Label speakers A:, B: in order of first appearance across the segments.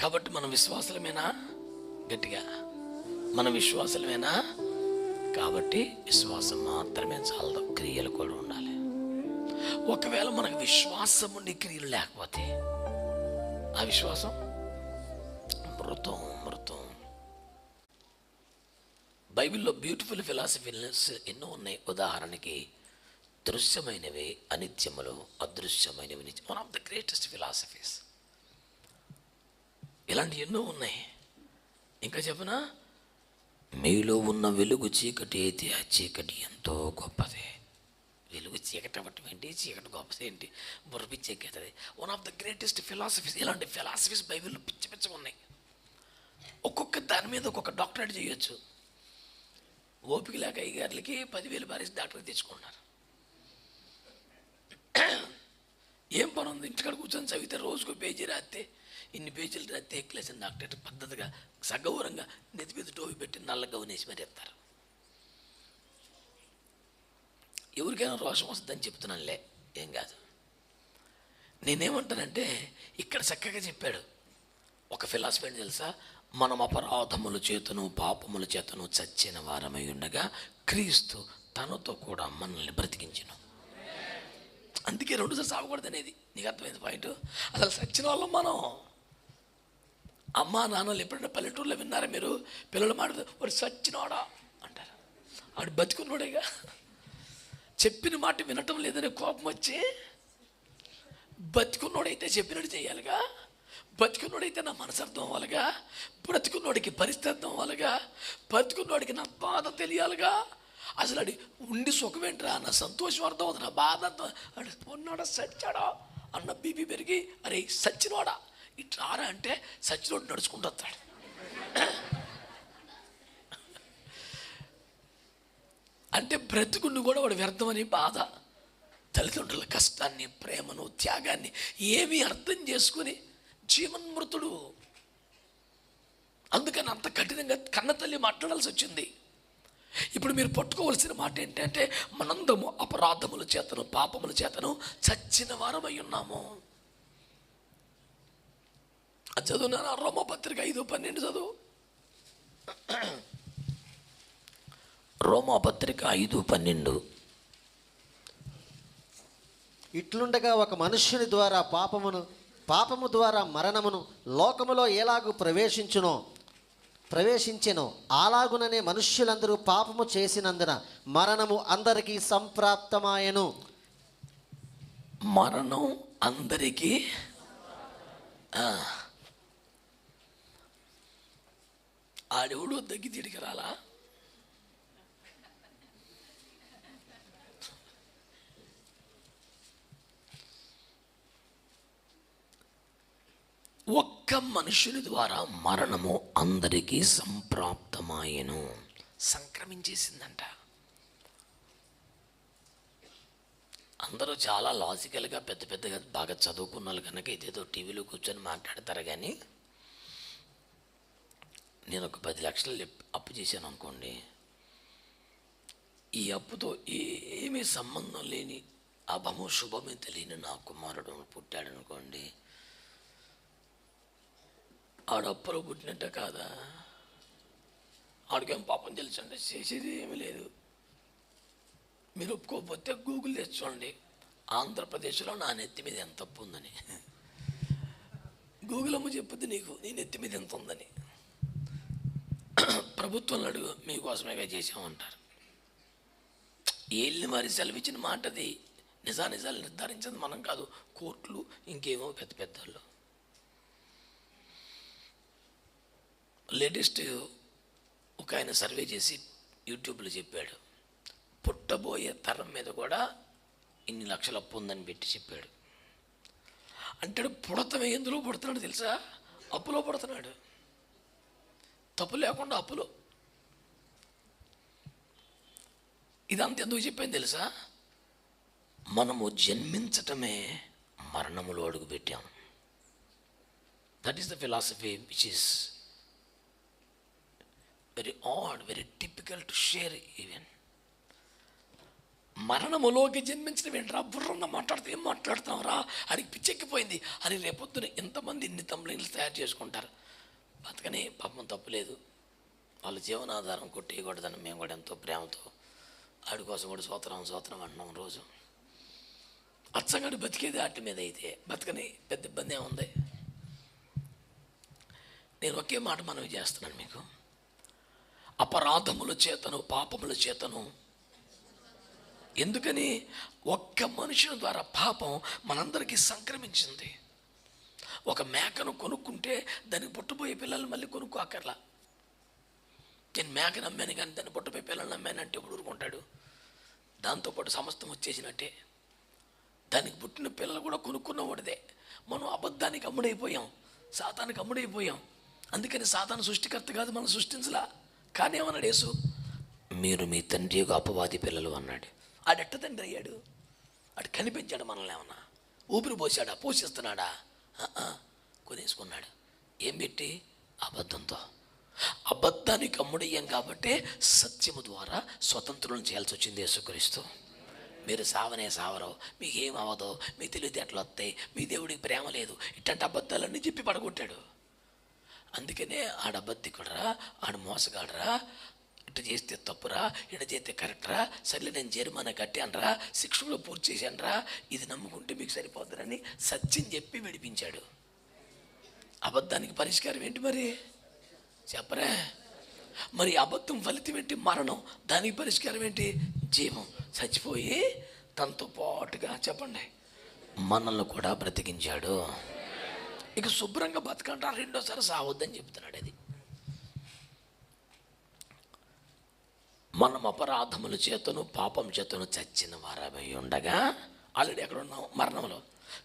A: కాబట్టి మనం విశ్వాసలమేనా? గట్టిగా మన విశ్వాసలమేనా? కాబట్టి విశ్వాసం మాత్రమే చాలదు, క్రియలు కూడా ఉండాలి. ఒకవేళ మనకు విశ్వాసం ఉండి క్రియలు లేకపోతే ఆ విశ్వాసం మృతం. బైబిల్లో బ్యూటిఫుల్ ఫిలాసఫీస్ ఎన్నో ఉన్నాయి. ఉదాహరణకి దృశ్యమైనవి అనిత్యములు, అదృశ్యమైనవి నిత్యం. One of the greatest philosophies. ఇలాంటి ఎన్నో ఉన్నాయి. ఇంకా చెప్పనా, మీలో ఉన్న వెలుగు చీకటి అయితే ఆ చీకటి ఎంతో గొప్పది. వెలుగు చీకటి అవ్వటం ఏంటి, చీకటి గొప్పది ఏంటి, బుర్రపిచ్చెక్కేది. One of the greatest philosophies. ఇలాంటి ఫిలాసఫీస్ బైబిల్లో పిచ్చి ఉన్నాయి. ఒక్కొక్క దాని మీద ఒక్కొక్క డాక్టరేట్ చేయొచ్చు. ఓపిక లేక అయ్యగారులకి 10,000 భారీస్ డాక్టర్ తెచ్చుకున్నారు. ఏం పని ఉంది, ఇంటికాడ కూర్చొని చదివితే రోజుకు పేజీ రాస్తే, ఇన్ని పేజీలు రాస్తే ఎక్కిలేసిన డాక్టర్ పద్ధతిగా సగౌరంగా నెత్తి మీద టోపీ పెట్టి నల్ల గౌనేసి మరి ఎత్తారు. ఎవరికైనా రోషం వస్తుందని చెప్తున్నానులే, ఏం కాదు. నేనేమంటానంటే, ఇక్కడ చక్కగా చెప్పాడు ఒక ఫిలాసఫీ ఏంటి తెలుసా, మనం అపరాధముల చేతను పాపముల చేతను చచ్చిన వారమై ఉండగా క్రీస్తు తనతో కూడా మనల్ని బ్రతికించును. అందుకే 2 సార్లు సాగకూడదు అనేది. నీకు అర్థమైంది పాయింట్? అసలు చచ్చిన వాళ్ళం మనం. అమ్మా నాన్నలు ఎప్పుడైనా పల్లెటూరులో విన్నారా మీరు? పిల్లలు మాట్లాడుతూ వాడు చచ్చినోడా అంటారు. వాడు బతికున్నోడేగా. చెప్పిన మాట వినటం లేదని కోపం వచ్చి, బతికున్నోడైతే చెప్పినట్టు చేయాలిగా, బతికున్నోడైతే నా మనసు అర్థం అవ్వాలిగా, బ్రతికున్నోడికి పరిస్థితి అర్థం అవ్వాలిగా, బతికున్నోడికి నా బాధ తెలియాలిగా. అసలు అడి ఉండి సుఖమేంట్రా, నా సంతోషం అర్థం అవుతుంది, నా బాధ అర్థం. అడి ఉన్నాడా సచ్చాడా అన్న బీపీ పెరిగి, అరే సచ్చినోడా ఇట్లారా అంటే సచ్చినోడు నడుచుకుంటూ వస్తాడు. అంటే బ్రతుకుని కూడా వాడు వ్యర్థమని బాధ. తల్లిదండ్రుల కష్టాన్ని, ప్రేమను, త్యాగాన్ని ఏమీ అర్థం చేసుకుని జీవన్మృతుడు. అందుకని అంత కఠినంగా కన్న తల్లి మాట్లాడాల్సి వచ్చింది. ఇప్పుడు మీరు పట్టుకోవాల్సిన మాట ఏంటంటే, మనందము అపరాధముల చేతను పాపముల చేతను చచ్చిన వారమై ఉన్నాము. అది చదువునా? రోమాపత్రిక 5:12 చదువు. రోమాపత్రిక 5:12.
B: ఇట్లుండగా ఒక మనుష్యుని ద్వారా పాపము ద్వారా మరణమును లోకములో ఎలాగూ ప్రవేశించెనో అలాగుననే మనుష్యులందరూ పాపము చేసినందున మరణము అందరికీ సంప్రాప్తమాయెను.
A: మరణం అందరికీ. ఆడెవడు దగ్గి తిడికి రాలా? ఒక్క మనుషుని ద్వారా మరణము అందరికీ సంప్రాప్తమాయెను. సంక్రమించేసిందంట. అందరూ చాలా లాజికల్గా పెద్ద పెద్దగా బాగా చదువుకున్న వాళ్ళు కనుక ఇదేదో టీవీలో కూర్చొని మాట్లాడతారు. కానీ నేను ఒక 10 లక్షలు అప్పు చేశాను అనుకోండి, ఈ అప్పుతో ఏమీ సంబంధం లేని అభము శుభమే తెలియని నా కుమారుడు పుట్టాడు అనుకోండి, ఆడు అప్పులో పుట్టినట్ట కాదా? ఆడికేం పాపం తెలుసండి, చేసేది ఏమీ లేదు. మీరు ఒప్పుకోకపోతే గూగుల్ తెచ్చుకోండి, ఆంధ్రప్రదేశ్లో నా నెత్తి మీద ఎంత అప్పు ఉందని. గూగుల్ అమ్మ చెప్పుద్ది నీకు నీ నెత్తి మీద ఎంత ఉందని. ప్రభుత్వంలో అడుగు, మీకోసమేగా చేసామంటారు. ఏళ్ళని మరి సెలవిచ్చిన మాట అది. నిజాలు నిర్ధారించేది మనం కాదు, కోర్టులు ఇంకేమో పెద్ద పెద్దలు. లేటెస్ట్ ఒక ఆయన సర్వే చేసి యూట్యూబ్లో చెప్పాడు, పుట్టబోయే తరం మీద కూడా ఇన్ని లక్షల అప్పు ఉందని పెట్టి చెప్పాడు. అంటే పుడతమే ఎందులో పుడుతున్నాడు తెలుసా? అప్పులో పుడుతున్నాడు. తప్పు లేకుండా అప్పులో. ఇదంతా ఎందుకు చెప్పాను తెలుసా? మనము జన్మించటమే మరణములో అడుగు పెట్టాం. That is the philosophy which is very odd, very typical to share even. మరణములోకి జన్మించడం ఏంట్రా, బుర్రన్న మాట్లాడితే ఏం మాట్లాడుతున్నావురా, అడిగి పిచ్చెక్కిపోయింది అని రేపొద్దున ఎంతమంది ఇన్ని తమ్ముళ్ళు తయారు చేసుకుంటారు. బతకని పాపం తప్పులేదు, వాళ్ళ జీవనాధారం కొట్టేయకూడదని మేము కూడా ఎంతో ప్రేమతో ఆడి కోసం కూడా సోత్రం అంటున్నాం రోజు. అచ్చంగాడు బతికేది ఆటి మీద అయితే బతకని పెద్ద ఇబ్బంది ఏముంది. నేను ఒకే మాట మనవి చేస్తున్నాను మీకు, అపరాధముల చేతను పాపముల చేతను. ఎందుకని? ఒక్క మనుషుని ద్వారా పాపం మనందరికీ సంక్రమించింది. ఒక మేకను కొనుక్కుంటే దానికి పుట్టబోయే పిల్లలు మళ్ళీ కొనుక్కోకర్లా. నేను మేకను నమ్మాను కానీ దాన్ని పుట్టబోయే పిల్లలు నమ్మానంటే ఇప్పుడు ఊరుకుంటాడు? దాంతోపాటు సమస్తం వచ్చేసినట్టే. దానికి పుట్టిన పిల్లలు కూడా కొనుక్కున్నవాడిదే. మనం అబద్ధానికి అమ్ముడైపోయాం, సాతానికి అమ్ముడైపోయాం. అందుకని సాతాను సృష్టికర్త కాదు, మనం సృష్టించలా. కానీ ఏమన్నాడు యేసు? మీరు మీ తండ్రి యొక్క అపవాది పిల్లలు అన్నాడు. ఆడెట్ట తండ్రి అయ్యాడు? ఆడు కనిపించాడు మనల్ని? ఏమన్నా ఊపిరి పోసాడా? పోషిస్తున్నాడా? కొనేసుకున్నాడు. ఏం పెట్టి? అబద్ధంతో. అబద్ధానికి అమ్ముడయ్యాం కాబట్టి సత్యము ద్వారా స్వతంత్రం చేయాల్సి వచ్చింది యేసుక్రీస్తు. మీరు సావనే సావరో, మీకు ఏం అవ్వదో, మీ తెలివితేటలు వస్తాయి, మీ దేవుడికి ప్రేమ లేదు, ఇట్లాంటి అబద్ధాలన్నీ చెప్పి పడగొట్టాడు. అందుకనే ఆడబద్ధికుడరా, ఆడు మోసగాడరా, ఇట చేస్తే తప్పురా, ఇట చేస్తే కరెక్టరా, సర్లే నేను జరిమానా కట్టానరా, శిక్షలో పూర్తి చేశానరా, ఇది నమ్ముకుంటే మీకు సరిపోతుందని సత్యం చెప్పి విడిపించాడు. అబద్ధానికి పరిష్కారం ఏంటి మరి చెప్పరా? మరి అబద్ధం ఫలితం ఏంటి? మరణం. దానికి పరిష్కారం ఏంటి? జీవం. చచ్చిపోయి తనతో పాటుగా చెప్పండి మనల్ని కూడా బ్రతికించాడు. ఇక శుభ్రంగా బతకంటా, రెండోసారి సావద్దని చెప్తున్నాడు. అది మనం అపరాధముల చేతను పాపం చేతను చచ్చిన వారమై ఉండగా, ఆల్రెడీ ఎక్కడ ఉన్నాం? మరణంలో.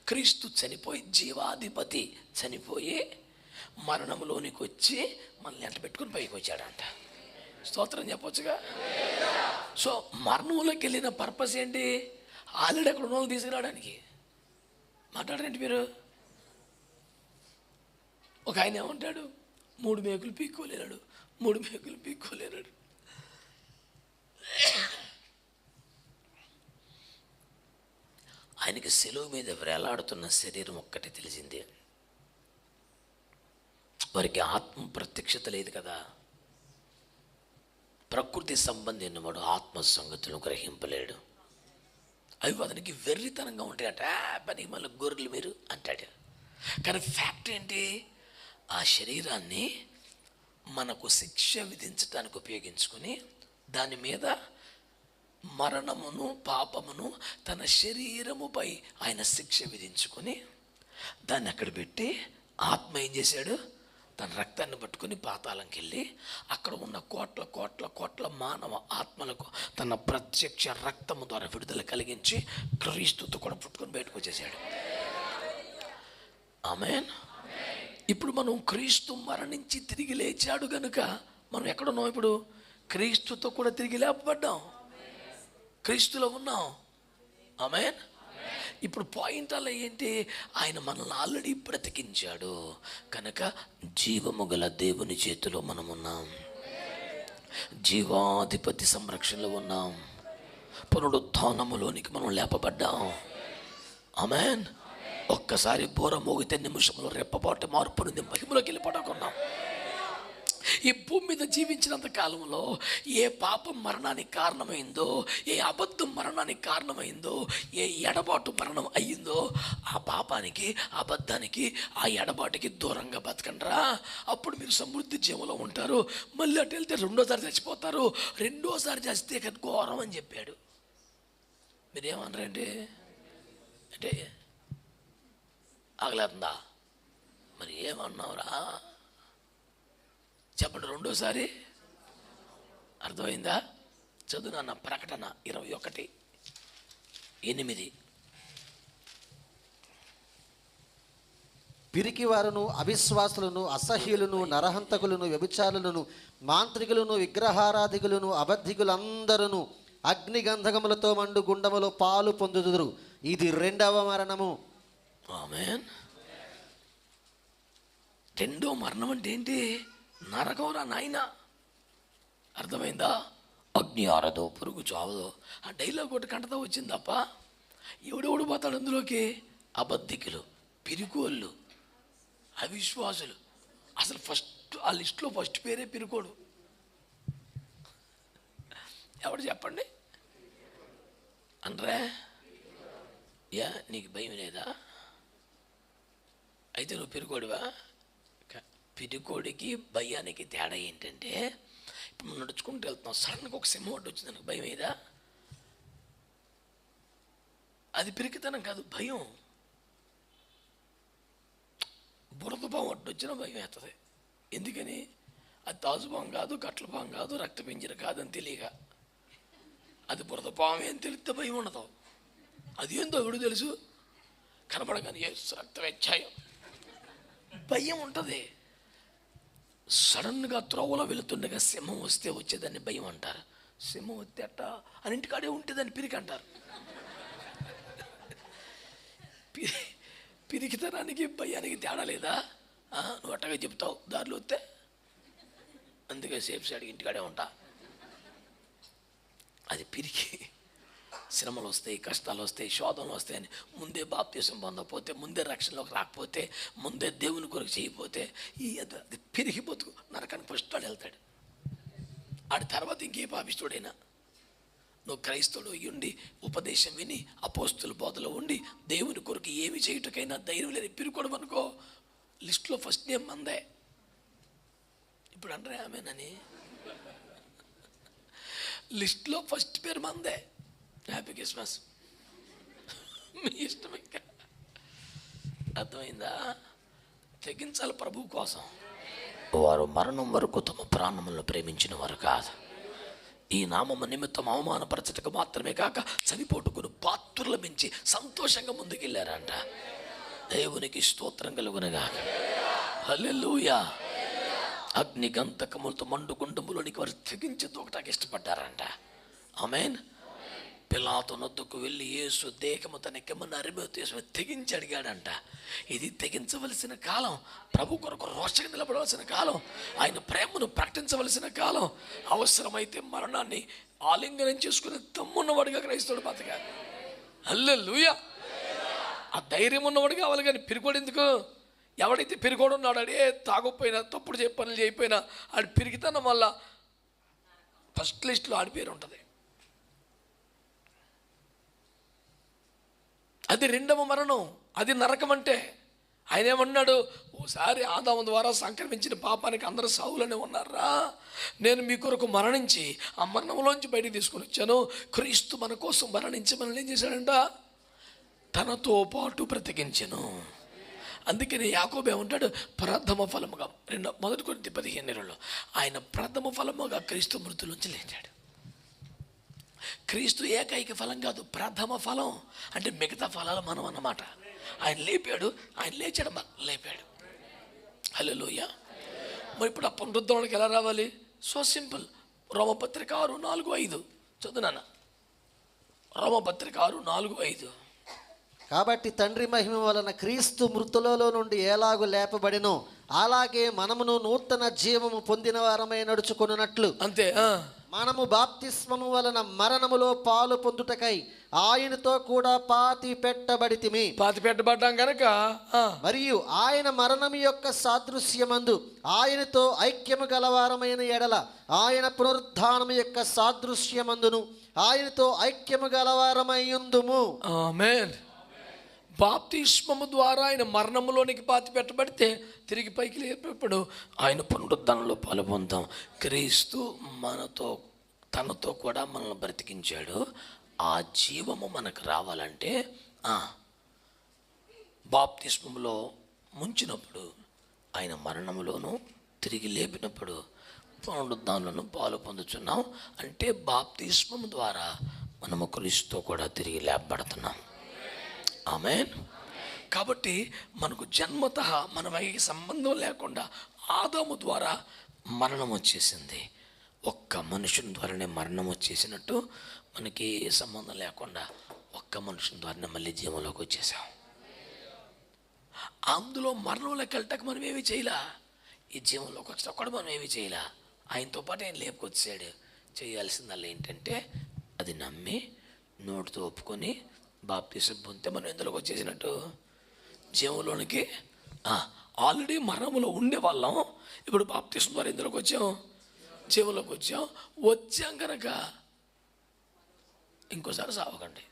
A: క్రీస్తు చనిపోయి, జీవాధిపతి చనిపోయి మరణంలోనికి వచ్చి మనల్ని ఎంట పెట్టుకుని పైకి వచ్చాడంట. స్తోత్రం చెప్పొచ్చుగా. సో మరణంలోకి వెళ్ళిన పర్పస్ ఏంటి? ఆల్రెడీ అక్కడ ఉన్న వాళ్ళు తీసుకురావడానికి. మాట్లాడరండి మీరు. ఒక ఆయన ఏమంటాడు? 3 మేకులు పీక్కోలేనాడు, 3 మేకులు పీక్కోలేనాడు. ఆయనకి సెలువు మీద వేలాడుతున్న శరీరం ఒక్కటే తెలిసింది. వారికి ఆత్మ ప్రత్యక్షత లేదు కదా. ప్రకృతి సంబంధి ఉన్నవాడు ఆత్మ సంగతులను గ్రహింపలేడు. అవి అతనికి వెర్రితనంగా ఉంటాయట. పని మళ్ళీ గొర్రెలు మీరు అంటాడు. కానీ ఫ్యాక్ట్ ఏంటి? ఆ శరీరాన్ని మనకు శిక్ష విధించడానికి ఉపయోగించుకొని దాని మీద మరణమును పాపమును తన శరీరముపై ఆయన శిక్ష విధించుకొని దాన్ని అక్కడ పెట్టి ఆత్మ ఏం చేశాడు? తన రక్తాన్ని పట్టుకుని పాతాళంకి వెళ్ళి అక్కడ ఉన్న కోట్ల కోట్ల కోట్ల మానవ ఆత్మలకు తన ప్రత్యక్ష రక్తము ద్వారా విడుదల కలిగించి క్రీస్తుతో కూడా పుట్టుకొని బయటకు వచ్చేసాడు. ఆమేన్. ఇప్పుడు మనం క్రీస్తు మరణించి తిరిగి లేచాడు కనుక మనం ఎక్కడున్నాం? ఇప్పుడు క్రీస్తుతో కూడా తిరిగి లేపబడ్డాం, క్రీస్తులో ఉన్నాం. ఆమేన్. ఇప్పుడు పాయింట్ అలా ఏంటి? ఆయన మనల్ని ఆల్రెడీ బ్రతికించాడు కనుక జీవము గల దేవుని చేతిలో మనం ఉన్నాం, జీవాధిపతి సంరక్షణలో ఉన్నాం, పునరుత్థానములోనికి మనం లేపబడ్డాం. ఆమేన్. ఒక్కసారి బోర మోగితే నిమిషంలో రెప్పపాటు మార్పు నుండి మహిమలోకి వెళ్ళిపోవడం. ఈ భూమి మీద జీవించినంత కాలంలో ఏ పాపం మరణానికి కారణమైందో, ఏ అబద్ధం మరణానికి కారణమైందో, ఏ ఎడబాటు మరణం అయ్యిందో, ఆ పాపానికి, అబద్ధానికి, ఆ ఎడబాటుకి దూరంగా బతకండ్రా. అప్పుడు మీరు సమృద్ధి జీవంలో ఉంటారు. మళ్ళీ అటు వెళ్తే రెండోసారి చచ్చిపోతారు. రెండోసారి చస్తే ఘోరం అని చెప్పాడు. మీరేమన్నారండి? అంటే ఆగలేతుందా? మరి ఏమన్నావురా చెప్పండి. రెండోసారి అర్థమైందా? చదువునా ప్రకటన 21:8.
B: పిరికివారును, అవిశ్వాసులను, అసహ్యులను, నరహంతకులను, వ్యభిచారులను, మాంత్రికులను, విగ్రహారాధికులను, అబద్ధికులందరూ అగ్నిగంధకములతో మండు గుండములో పాలు పొందుదురు. ఇది 2వ మరణము.
A: ఆమేన్. 2వ మరణం అంటే ఏంటి? నరకం రా నాయన. అర్థమైందా? అగ్ని ఆరదో పురుగు చావదో. ఆ డైలాగ్ ఒకటి కంటతో వచ్చింది తప్ప ఎవడెవడు పోతాడు అందులోకి? అబద్ధికులు, పిరికోళ్ళు, అవిశ్వాసులు. అసలు ఫస్ట్ ఆ లిస్టులో ఫస్ట్ పేరే పిరికోడు. ఎవడు చెప్పండి అనరా? యా, నీకు భయం లేదా? అయితే నువ్వు పిరికోడివా? పిరికోడికి భయానికి తేడా ఏంటంటే, ఇప్పుడు మనం నడుచుకుంటూ వెళ్తున్నాం, సడన్గా ఒక సింహం ఒకటి వచ్చింది, నాకు భయం ఏదా? అది పిరికితనం కాదు, భయం. బురదపాము అడ్డు వచ్చినా భయం వేస్తుంది. ఎందుకని? అది తాజుపాము కాదు, కట్లపాము కాదు, రక్తపింజర కాదని తెలియక. అది బురదపాము ఏం తెలిస్తే భయం ఉండదు. అది ఏందో ఎవడు తెలుసు, కనపడగానే రక్తవేచ్ఛాయం భయం ఉంటుంది. సడన్గా త్రోవలో వెళుతుండగా సింహం వస్తే వచ్చేదాన్ని భయం అంటారు. సింహం వస్తే అట్ట అని ఇంటికాడే ఉంటేదాన్ని పిరికి అంటారు. పిరికితనానికి భయానికి తేడా లేదా? నువ్వు అట్టగా చెప్తావు దారిలో వస్తే. అందుకే సేఫ్ సైడ్కి ఇంటికాడే ఉంటా. అది పిరికి. శ్రమలు వస్తాయి, కష్టాలు వస్తాయి, శోధనలు వస్తాయని ముందే బాప్తీసం పొందకపోతే, ముందే రక్షణలోకి రాకపోతే, ముందే దేవుని కొరకు చేయకపోతే అది పిరికి బతుకు. నరకానికి ఫస్ట్ వాడు వెళ్తాడు. ఆడి తర్వాత ఇంకే పాపిస్తుడైనా. నువ్వు క్రైస్తవుడు ఉండి ఉపదేశం విని అపోస్తుల బోధలో ఉండి దేవుని కొరకు ఏమి చేయుటకైనా ధైర్యం లేని పిరుకోవడం అనుకో, లిస్టులో ఫస్ట్ నేమ్ మందే. ఇప్పుడు అంటారా ఆమెనని? లిస్టులో ఫస్ట్ పేరు మందే. Happy Christmas. మీ ఇష్టం. ఇంకా అర్థమైందా? తెగించాలి ప్రభు కోసం. వారు మరణం వరకు తమ ప్రాణములను ప్రేమించిన వారు కాదు. ఈ నామము నిమిత్తం అవమానపరచటకు మాత్రమే కాక చనిపోటుకుని పాత్రలు మించి సంతోషంగా ముందుకెళ్ళారంట. దేవునికి స్తోత్రం కలుగునగాక. హల్లెలూయా. అగ్ని గంధకములతో మండుగుండములోనికి వారు తెగించి దూకటానికి ఇష్టపడ్డారంట. ఆమేన్. పిలాతు నొద్దకు వెళ్ళి యేసు దేహము తనకెమ్మని అరిమేతేసి తెగించి అడిగాడంట. ఇది తెగించవలసిన కాలం, ప్రభు కొరకు రోషంగా నిలబడవలసిన కాలం, ఆయన ప్రేమను ప్రకటించవలసిన కాలం. అవసరమైతే మరణాన్ని ఆలింగనం చేసుకుని తమ్మున్నవాడిగా క్రైస్తవుడు బతకాలి. హల్లెలూయా. ఆ ధైర్యం ఉన్నవాడు కావాలి, కానీ పిరికోడు ఎందుకు? ఎవడైతే పిరికోడు ఉన్నాడు, అడే తాగకపోయినా తప్పుడు పనులు చేయకపోయినా ఆడి పిరికితనం వల్ల ఫస్ట్ లిస్ట్లో ఆడి పేరు ఉంటుంది. అది రెండవ మరణం, అది నరకం. అంటే ఆయన ఏమన్నాడు? ఓసారి ఆదాము ద్వారా సంక్రమించిన పాపానికి అందరూ సావులనే ఉన్నారా, నేను మీ కొరకు మరణించి ఆ మరణంలోంచి బయటికి తీసుకొని వచ్చాను. క్రీస్తు మన కోసం మరణించి మనల్ని ఏం చేశాడంట? తనతో పాటు బ్రతికించెను. అందుకని యాకోబు ఏమంటాడు? ప్రథమ ఫలముగా 1 కొరింథీ 15:20 ఆయన ప్రథమ ఫలముగా క్రీస్తు మృతులోంచి లేచాడు. క్రీస్తు ఏకైక ఫలం కాదు, ప్రథమ ఫలం. అంటే మిగతా ఫలాలు మనం అన్నమాట. ఆయన లేపాడు, ఆయన లేచాడు, లేపాడు. హల్లెలూయా. మరి ఇప్పుడు ఆ పునరుద్ధరణకి ఎలా రావాలి? So simple. రోమపత్రిక 6:4-5 చదువునాన్న. రోమపత్రిక 6:4-5.
B: కాబట్టి తండ్రి మహిమ వలన క్రీస్తు మృతులలో నుండి ఎలాగూ లేపబడినో అలాగే మనమును నూతన జీవము పొందిన వారమై నడుచుకొనున్నట్లు,
A: అంతే.
B: మనము బాప్తిస్మము వలన మరణములో పాలు పొందుటకై ఆయనతో కూడా పాతి పెట్టబడ్డాం
A: కనుక
B: మరియు ఆయన మరణము యొక్క సాదృశ్యమందు ఆయనతో ఐక్యము గలవారమైన ఎడల ఆయన పునరుద్ధానము యొక్క సాదృశ్యమందును ఆయనతో ఐక్యము గలవారమైయుందుము.
A: ఆమేన్. బాప్తిస్మము ద్వారా ఆయన మరణములోనికి పాతి పెట్టబడితే తిరిగి పైకి లేపినప్పుడు ఆయన పునరుద్ధరణలో పాల్పొందాం. క్రీస్తు తనతో కూడా మనల్ని బ్రతికించాడు. ఆ జీవము మనకు రావాలంటే బాప్తిస్మములో ముంచినప్పుడు, ఆయన మరణములోను తిరిగి లేపినప్పుడు పునరుద్ధరణను పాలు పొందుతున్నాం. అంటే బాప్తిస్మము ద్వారా మనము క్రీస్తుతో కూడా తిరిగి లేపబడుతున్నాం. ఆమేన్. కాబట్టి మనకు జన్మతః మన వైకి సంబంధం లేకుండా ఆదాము ద్వారా మరణం వచ్చేసింది. ఒక్క మనుషుని ద్వారానే మరణం వచ్చేసినట్టు మనకి ఏ సంబంధం లేకుండా ఒక్క మనుషుని ద్వారానే మళ్ళీ జీవంలోకి వచ్చేసాం. అందులో మరణంలోకి వెళ్ళటానికి మనం ఏమీ చేయలే. ఈ జీవంలోకి వచ్చేటప్పుడు మనం ఏమీ చేయలే. ఆయనతో పాటు ఆయన లేపుకొచ్చాడు. చేయాల్సిందల్లా ఏంటంటే అది నమ్మి నోటితో ఒప్పుకొని బాప్తిసం పొందితే మనం ఎందులోకి వచ్చేసినట్టు, జీవంలోనికి. ఆల్రెడీ మరణంలో ఉండే వాళ్ళం, ఇప్పుడు బాప్తిసం ద్వారా ఎందులోకి వచ్చాం, జీవంలోకి వచ్చాం కనుక ఇంకోసారి సావకండి,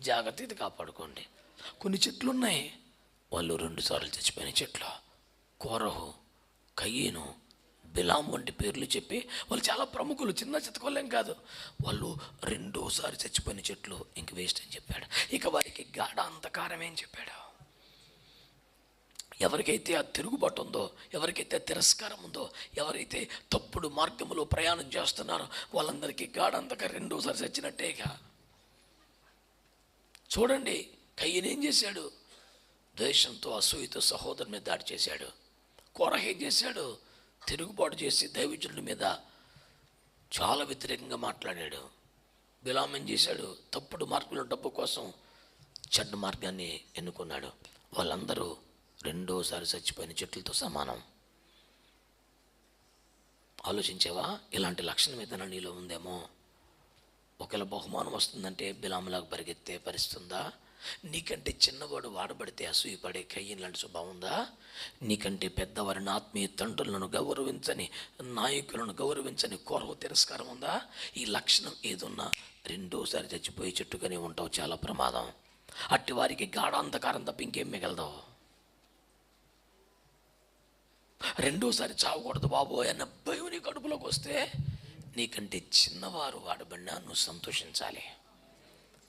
A: జాగ్రత్త, ఇది కాపాడుకోండి. కొన్ని చెట్లు ఉన్నాయి, వాళ్ళు 2 సార్లు చచ్చిపోయిన చెట్లు. కోరహు, కయ్యను, బిలాం వంటి పేర్లు చెప్పి వాళ్ళు చాలా ప్రముఖులు, చిన్న చితకోలేం కాదు. వాళ్ళు 2సారి చచ్చిపోయిన చెట్లు, ఇంక వేస్ట్ అని చెప్పాడు. ఇక వారికి గాఢ అంధకారం ఏం చెప్పాడు. ఎవరికైతే ఆ తిరుగుబాటు ఉందో, ఎవరికైతే తిరస్కారం ఉందో, ఎవరైతే తప్పుడు మార్గంలో ప్రయాణం చేస్తున్నారో వాళ్ళందరికీ గాఢ అంధకారం 2సారి చచ్చినట్టేగా. చూడండి, కయ్యను ఏం చేశాడు, ద్వేషంతో అసూయతో సహోదరుని మీద దాడి చేశాడు. కోరహ ఏం చేశాడు, తిరుగుబాటు చేసి దైవజనుడి మీద చాలా వ్యతిరేకంగా మాట్లాడాడు. బిలాం ఏం చేశాడు, తప్పుడు మార్గంలో డబ్బు కోసం చెడ్డ మార్గాన్ని ఎన్నుకున్నాడు. వాళ్ళందరూ 2సారి చచ్చిపోయిన చెట్లతో సమానం. ఆలోచించావా, ఇలాంటి లక్షణం ఏదైనా నీలో ఉందేమో? ఒకవేళ బహుమానం వస్తుందంటే బిలాములాగా పరిగెత్తే పరిస్థితుందా? నీకంటే చిన్నవాడు వాడబడితే అసూయపడే కయ్యను లాంటి స్వభావం ఉందా? నీకంటే పెద్దవారిని, ఆత్మీయ తండ్రులను గౌరవించని, నాయకులను గౌరవించని కోరవ తిరస్కారం ఉందా? ఈ లక్షణం ఏదున్నా 2సారి చచ్చిపోయే చెట్టుగానే ఉంటావు, చాలా ప్రమాదం. అట్టి వారికి గాఢ అంధకారం తప్ప ఇంకేం మిగలదు. 2సారి చావకూడదు బాబోయ్ అన్న భయం నీ కడుపులోకి వస్తే, నీకంటే చిన్నవారు వాడబడినా నువ్వు సంతోషించాలి,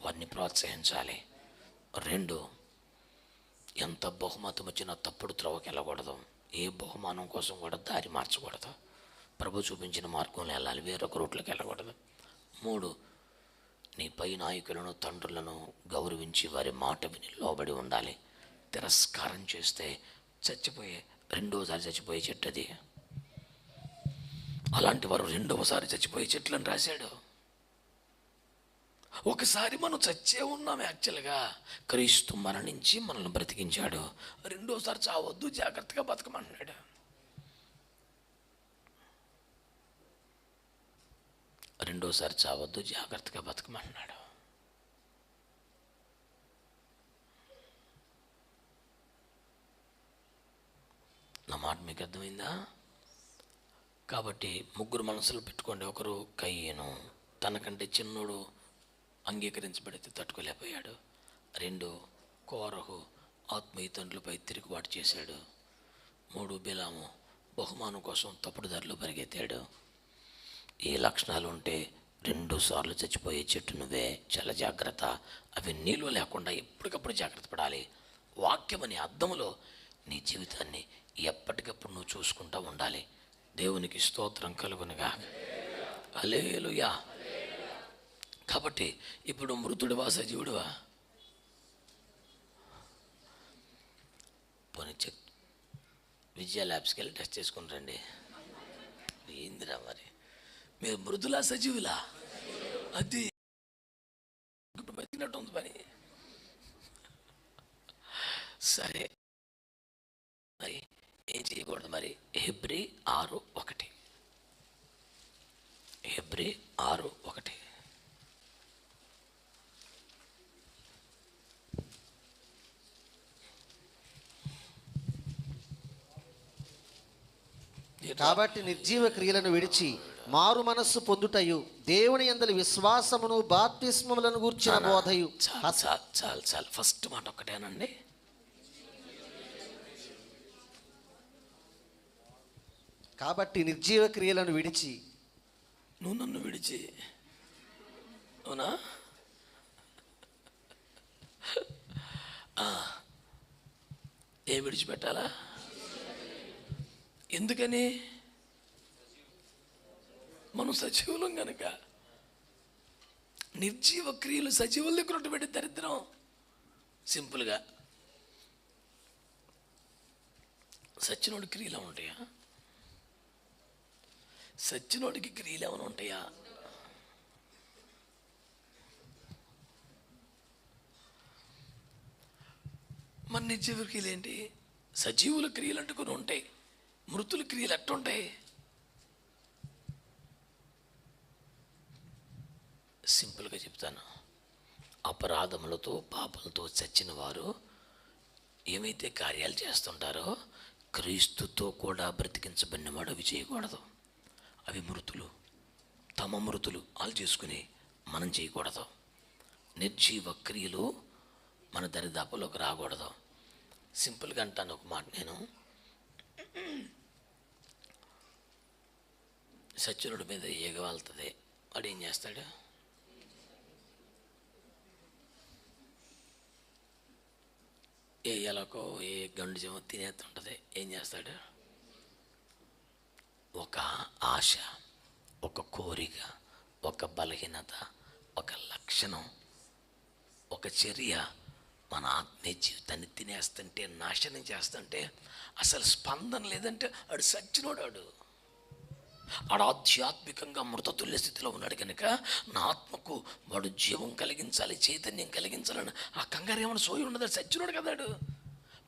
A: వారిని ప్రోత్సహించాలి. 2, ఎంత బహుమతం వచ్చినా తప్పుడు త్రోవకి వెళ్ళకూడదు. ఏ బహుమానం కోసం కూడా దారి మార్చకూడదు. ప్రభు చూపించిన మార్గంలో వెళ్ళాలి, వేరొక రూట్లోకి వెళ్ళకూడదు. 3, నీ పై నాయకులను, తండ్రులను గౌరవించి వారి మాట విని లోబడి ఉండాలి. తిరస్కారం చేస్తే చచ్చిపోయే 2సారి చచ్చిపోయే చెట్టు అది. అలాంటి వారు 2వసారి చచ్చిపోయే చెట్లు అని రాశాడు. ఒకసారి మనం చచ్చే ఉన్నాం, యాక్చువల్గా క్రీస్తు మరణించి మనల్ని బ్రతికించాడు. 2వసారి చావద్దు, జాగ్రత్తగా బతకమంటున్నాడు. 2వసారి చావద్దు, జాగ్రత్తగా బతకమంటున్నాడు. నా మాట మీకు అర్థమైందా? కాబట్టి 3 మనసులు పెట్టుకోండి. ఒకరు కయ్యను, తనకంటే చిన్నోడు అంగీకరించబడితే తట్టుకోలేకపోయాడు. 2, కోరహు, ఆత్మీయ తండ్రులపై తిరుగుబాటు చేశాడు. 3, బిలాము, బహుమానం కోసం తప్పుడు దారిలో పరిగెత్తాడు. ఈ లక్షణాలు ఉంటే 2సార్లు చచ్చిపోయే చెట్టు నువ్వే. చాలా జాగ్రత్త. అవి నీళ్ళు లేకుండా ఎప్పటికప్పుడు జాగ్రత్త పడాలి. వాక్యం అనే అర్థంలో నీ జీవితాన్ని ఎప్పటికప్పుడు నువ్వు చూసుకుంటూ ఉండాలి. దేవునికి స్తోత్రం కలుగునుగా. హల్లెలూయా. కాబట్టి ఇప్పుడు మృతుడివా, సజీవుడివా? పోనీ విజయ ల్యాబ్స్కి వెళ్ళి టెస్ట్ చేసుకుని రండి. ఏందిరా మరి, మీరు మృదులా సజీవులా? అది ఇప్పుడు బతికినట్టు ఉంది పని. సరే, మరి ఏం చేయకూడదు? మరి హెబ్రీ 6:1, హెబ్రీ 6:1.
B: కాబట్టి నిర్జీవ క్రియలను విడిచి మారు మనస్సు పొందుటయు, దేవుని యందలి విశ్వాసమును, బాప్తిస్మములను గూర్చిన బోధయు.
A: చాలు ఫస్ట్ మాట ఒక్కటేనండి.
B: కాబట్టి నిర్జీవ క్రియలను విడిచి.
A: నువ్వు నన్ను విడిచి, అవునా? ఏ విడిచిపెట్టాలా? ఎందుకని? మనం సజీవులం కనుక. నిర్జీవ క్రియలు సజీవుల దగ్గర పెట్టి దరిద్రం. సింపుల్గా సచ్చినోడి క్రియలు ఉంటాయా? సచ్చినోడికి క్రియలు ఏమైనా ఉంటాయా? మన నిర్జీవ క్రియలు ఏంటి? సజీవుల క్రియలు అంటే కొన్ని ఉంటాయి, మృతుల క్రియలు ఎట్టుంటాయి? అపరాధములతో పాపలతో చచ్చిన వారు ఏమైతే కార్యాలు చేస్తుంటారో క్రీస్తుతో కూడా బ్రతికించబడినవాడు అవి చేయకూడదు. అవి మృతులు, తమ మృతులు వాళ్ళు చేసుకుని మనం చేయకూడదు. నిర్జీవ క్రియలు మన దరిదాపులోకి రాకూడదు. సింపుల్గా అంటాను ఒక మాట, నేను సజ్జనుడి మీద ఈగ వాళ్తుంది, వాడు ఏం చేస్తాడు? ఏ ఎలకో ఏ గండు జమ తినేస్తుంటుంది, ఏం చేస్తాడు? ఒక ఆశ, ఒక కోరిక, ఒక బలహీనత, ఒక లక్షణం, ఒక చర్య మన ఆత్మీయ జీవితాన్ని తినేస్తుంటే, నాశనం చేస్తుంటే అసలు స్పందన లేదంటే ఆడు సచ్చినోడు. ఆడు ఆధ్యాత్మికంగా మృతతుల్య స్థితిలో ఉన్నాడు కనుక నా ఆత్మకు వాడు జీవం కలిగించాలి, చైతన్యం కలిగించాలని ఆ కంగారు ఏమైనా సోయి ఉండదు. సచ్చినోడు కదాడు.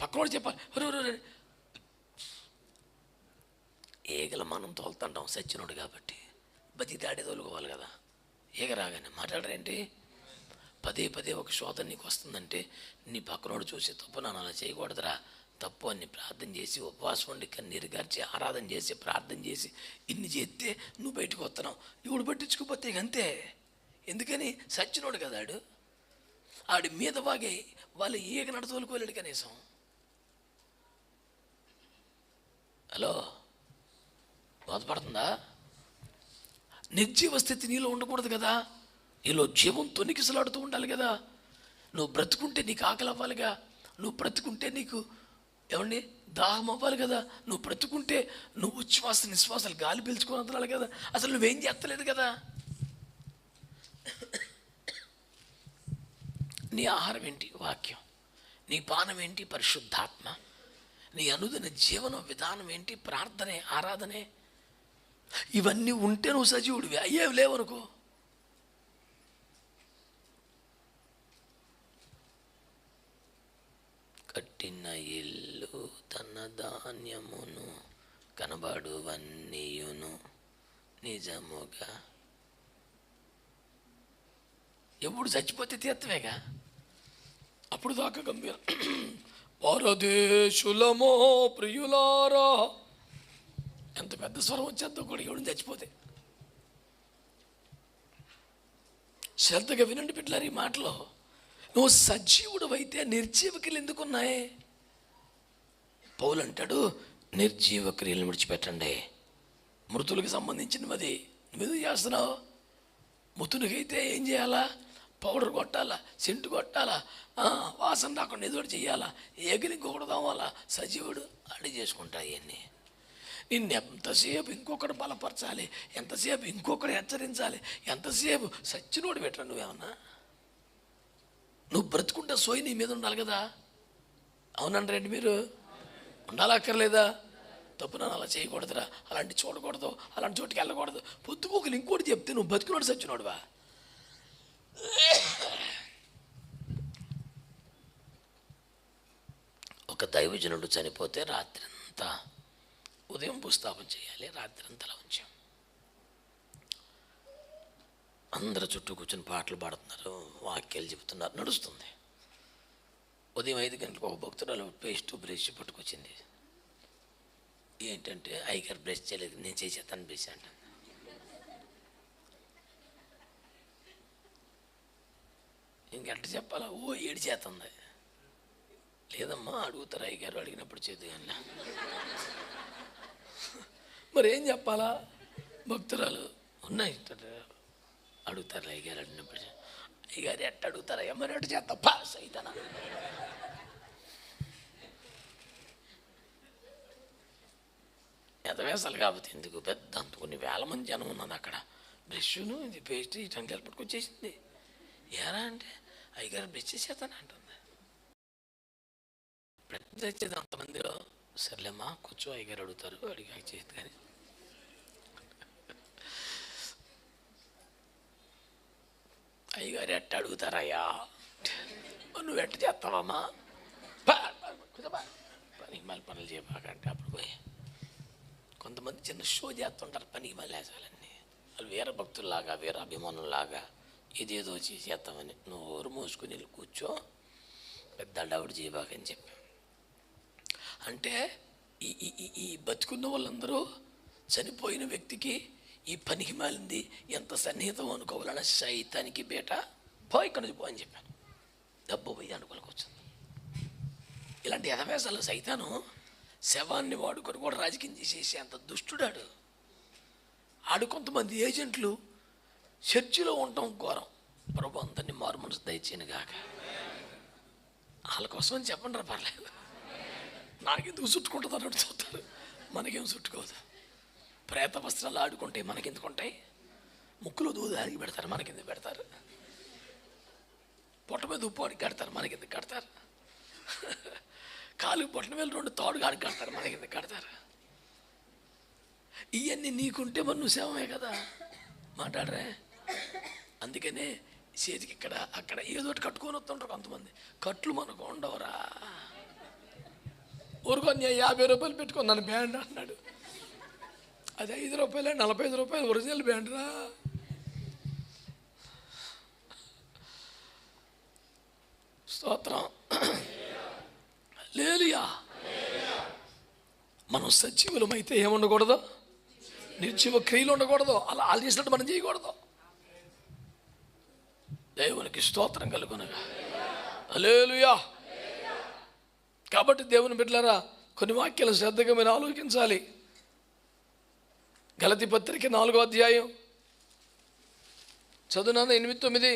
A: పక్కనోడు చెప్పాలి, ఈగల మనం తోలుతుంటాం సచ్చినోడు కాబట్టి. బతిదాడి తోలుకోవాలి కదా. ఈగ రాగానే మాట్లాడరేంటి? పదే పదే ఒక శోధన నీకు వస్తుందంటే నీ పక్కనోడు చూసి తప్పు, నన్ను అలా చేయకూడదురా, తప్పు అని ప్రార్థన చేసి ఉపవాసం ఉండి కన్నీరు గార్చి ఆరాధన చేసి ప్రార్థన చేసి ఇన్ని చేస్తే నువ్వు బయటకు వస్తున్నావు. ఇప్పుడు పట్టించుకోపోతే అంతే. ఎందుకని? సచ్చినోడు కదాడు. ఆడి మీద వాగే వాళ్ళు ఈగ నడతోలుకోలేడు కనీసం. హలో, బాధపడుతుందా? నిర్జీవ స్థితి నీలో ఉండకూడదు కదా. నీలో జీవం తొనికిసలాడుతూ ఉండాలి కదా. నువ్వు బ్రతుకుంటే నీకు ఆకలి అవ్వాలిగా. నువ్వు బ్రతుకుంటే నీకు ఏమండి దాహం అవ్వాలి కదా. నువ్వు బ్రతుకుంటే నువ్వు ఉచ్ఛ్వాస నిశ్వాసాలు గాలి పీల్చుకొని వదలాలి కదా. అసలు నువ్వేం చేస్తలేదు కదా. నీ ఆహారం ఏంటి? వాక్యం. నీ పానం ఏంటి? పరిశుద్ధాత్మ. నీ అనుదిన జీవన విధానం ఏంటి? ప్రార్థనే, ఆరాధనే. ఇవన్నీ ఉంటే నువ్వు సజీవుడివి. అయ్యేవి లేవనుకో. కట్టిన ఇల్లు తన ధాన్యమును కనబడువన్నీయును నిజముగా. ఎప్పుడు చచ్చిపోతే తీర్థమేగా. అప్పుడు దాకా గంభీర పరదేశులమో ప్రియులారా, ఎంత పెద్ద స్వరం వచ్చేంతో కూడా ఎవడు చచ్చిపోతే. శ్రద్ధగా వినండి బిడ్డలారు ఈ మాటలో. నువ్వు సజీవుడు అయితే నిర్జీవ క్రియలు ఎందుకున్నాయి? పౌలు అంటాడు, నిర్జీవ క్రియలను విడిచిపెట్టండి. మృతులకు సంబంధించినది నువ్వు చేస్తున్నావు. మృతునికైతే ఏం చేయాలా? పౌడర్ కొట్టాలా, సెంటు కొట్టాలా, వాసన రాకుండా ఏదో చేయాలా, ఏగిరి ఇంకొకటి తోమాలా. సజీవుడు అడి చేసుకుంటా ఇవన్నీ. నిన్ను ఎంతసేపు ఇంకొకటి బలపరచాలి, ఎంతసేపు ఇంకొకటి హెచ్చరించాలి, ఎంతసేపు సచ్చినోడు పెట్టరా. నువ్వేమన్నా నువ్వు బ్రతుకుంటే సోయి నీ మీద ఉండాలి కదా. అవునండి, మీరు ఉండాలా అక్కర్లేదా? తప్పు, నన్ను అలా చేయకూడదురా, అలాంటి చూడకూడదు, అలాంటి చోటుకి వెళ్ళకూడదు. పొద్దుకోకలు ఇంకోటి చెప్తే నువ్వు బతుకున్నాడు సచ్చినోడువా. ఒక దైవజనుడు చనిపోతే రాత్రి అంతా, ఉదయం భూస్థాపన చేయాలి, రాత్రి అంతా అలా ఉంచాం. అందరూ చుట్టూ కూర్చొని పాటలు పాడుతున్నారు, వాక్యాలు చెబుతున్నారు, నడుస్తుంది. ఉదయం 5 గంటలకు ఒక భక్తురాలు పేస్ట్ బ్రష్ పట్టుకొచ్చింది. ఏంటంటే అయ్యగారు బ్రష్ చేయలేదు, నేను చేసేస్తాను బ్రష్ అంటాను. ఇంకెంట చెప్పాలా? ఓ ఏడు చేస్తుంది. లేదమ్మా అడుగుతారు అయ్యగారు, అడిగినప్పుడు చేద్దు అన్నా. మరి ఏం చెప్పాలా? భక్తురాలు ఉన్నాయి అడుగుతారు అయ్యగారు, అడిగినప్పుడు అయ్యగారు ఎట్ట అడుగుతారయ్యా, మరి ఎట్టు చేస్తా పాస్ అయితానా? వేసాలి కాబట్టి ఎందుకు పెద్ద అంత కొన్ని వేల మంది జనం ఉన్నది అక్కడ. బ్రష్ను ఇది పేస్ట్ ఇటం పట్టుకొచ్చేసింది. ఏరా అంటే అయ్యగారు బ్రష్ చేసేస్తాను అంటుంది. బ్రష్ చేసేది అంతమందిలో. సర్లేమ్మా కూర్చో, అయ్యగారు అడుగుతారు, అడిగి చేసి. కానీ అయ్యగారు ఎట్ట అడుగుతారయ్యా, నువ్వు ఎట్ట చేస్తావమ్మా, పనికి మళ్ళీ పనులు చేయబాకంటే. అప్పుడు పోయి కొంతమంది చిన్న షో చేస్తుంటారు, పనికి మళ్ళీ వేసాలన్నీ. వాళ్ళు వీర భక్తుల్లాగా, వీర అభిమానుల్లాగా ఇదేదో చేసేద్దామని. నోరు మూసుకుని వెళ్ళి కూర్చో, పెద్ద డౌట్ చేయబాకని చెప్పి. అంటే ఈ ఈ ఈ బతుకున్న వాళ్ళందరూ చనిపోయిన వ్యక్తికి ఈ పనికి మాలింది ఎంత సన్నిహితం అనుకోవాలన్న సైతానికి బేట పోయి ఇక్కడ నుంచి పోని చెప్పాను. డబ్బు పోయి అనుకోలకు వచ్చింది. ఇలాంటి ఎదవేశాలు సైతాను శవాన్ని వాడుకొని కూడా రాజకీయం చేసేసి అంత దుష్టుడాడు. ఆడు కొంతమంది ఏజెంట్లు చర్చిలో ఉండటం ఘోరం. ప్రభు అందరినీ మారు మనసు దయచేయను గాక. వాళ్ళ కోసం అని చెప్పండి రా, పర్లేదు. నాకెందుకు చుట్టుకుంటుంది అన్నట్టు చూస్తారు, మనకేం చుట్టుకోదు. ప్రేత వస్త్రాలు ఆడుకుంటే మనకెందుకు ఉంటాయి? ముక్కులో దూది అడిగి పెడతారు, మనకెందుకు పెడతారు? పొట్ట మీద ఉప్పు అడిగి కడతారు, మనకెందుకు కడతారు? కాలు పొట్ల మీద 2 తాడు అడిగి కడతారు, మనకెందుకు కడతారు? ఇవన్నీ నీకుంటే మరి నువ్వు శవమే కదా, మాట్లాడరే. అందుకనే చేతికి ఇక్కడ అక్కడ ఏదో ఒకటి కట్టుకొని వస్తుంటారు కొంతమంది. కట్లు మనకు ఉండవరా. ఊరుకొని 50 రూపాయలు పెట్టుకొని నన్ను బ్యాండ్ అన్నాడు. అది 5 రూపాయలు 45 రూపాయలు ఒరిజినల్ బ్యాండ్ రా. స్తోత్రం. హల్లెలూయా. మనం సజీవులమైతే ఏముండకూడదు? నిర్జీవ క్రియలు ఉండకూడదు. అలా వాళ్ళు చేసినట్టు మనం చేయకూడదు. దేవునికి స్తోత్రం కలుగునగా. హల్లెలూయా. కాబట్టి దేవుని బిడ్డలారా, కొన్ని వాక్యాలు శ్రద్ధగా మీరు ఆలోచించాలి. గలతీ పత్రిక 4వ అధ్యాయం చదువునా 8-9.